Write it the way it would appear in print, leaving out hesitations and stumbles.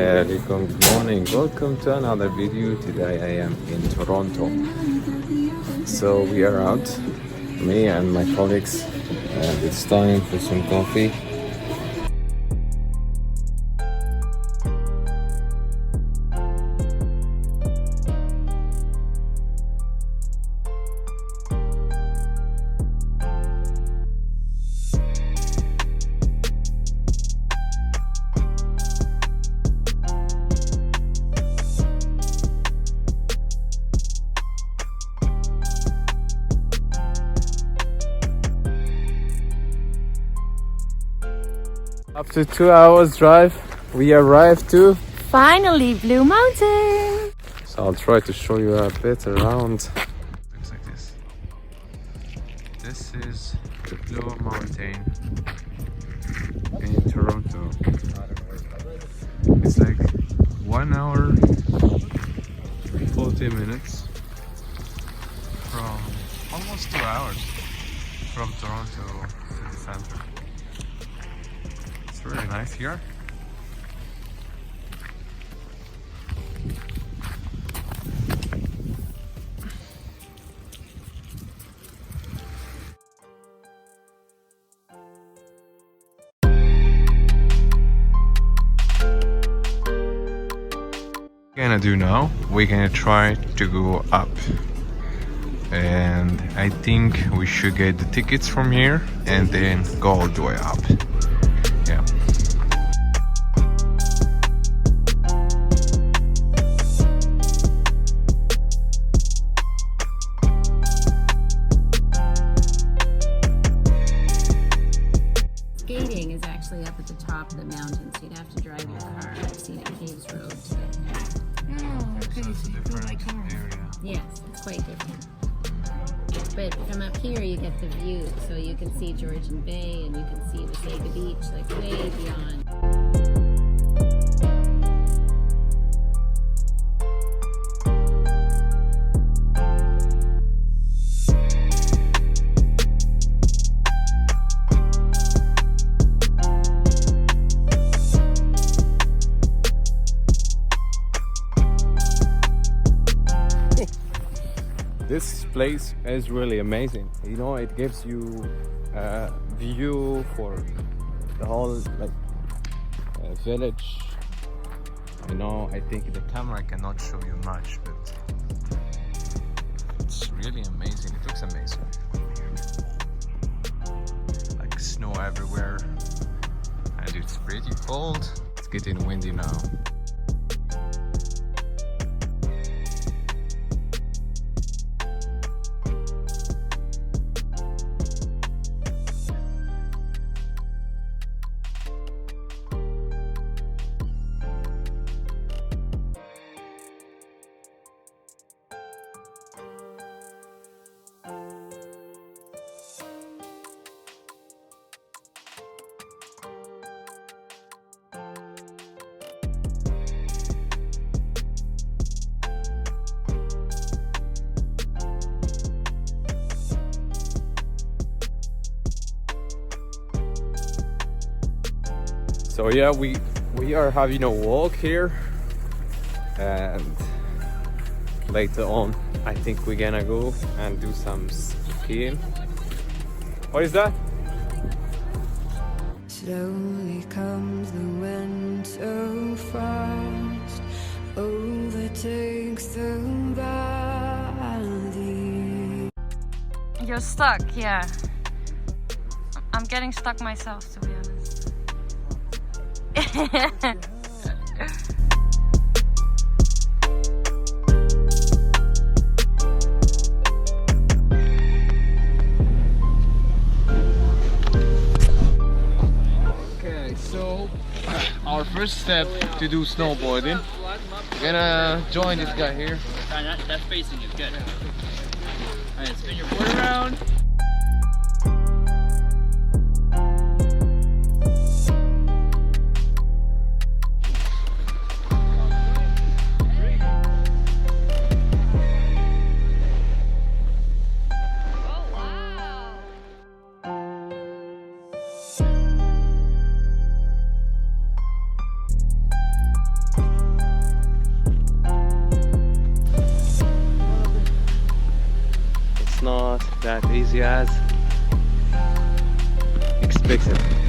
Very good morning. Welcome to another video. Today I am in Toronto. So we are out, me and my colleagues, and it's time for some coffee. After 2 hours drive, we arrived to. Finally, Blue Mountain! So I'll try to show you a bit around. Looks like this. This is the Blue Mountain in Toronto. It's like 1 hour 40 minutes from almost 2 hours from Toronto city center. It's really nice here. Gonna do now, we're gonna try to go up, and I think we should get the tickets from here and then go all the way up. Yeah. Skating is actually up at the top of the mountain, so you'd have to drive your car up Scenic Caves Road to get there. Oh, okay. So it's a different area. Yes, it's quite different. But from up here, you get the view, so you can see Georgian Bay and you can see Wasaga Beach, like way beyond. This place is really amazing. You know, it gives you a view for the whole village. You know, I think the camera cannot show you much, but it's really amazing. It looks amazing. Like snow everywhere, and it's pretty cold. It's getting windy now. So yeah, we are having a walk here, and later on I think we're gonna go and do some skiing. What is that? Slowly comes the wind so fast, overtakes the valley. You're stuck, yeah. I'm getting stuck myself, to be honest. Okay, so our first step to do snowboarding. We're gonna join this guy here. That's facing it, good. Alright, spin your board around. not that easy as expected.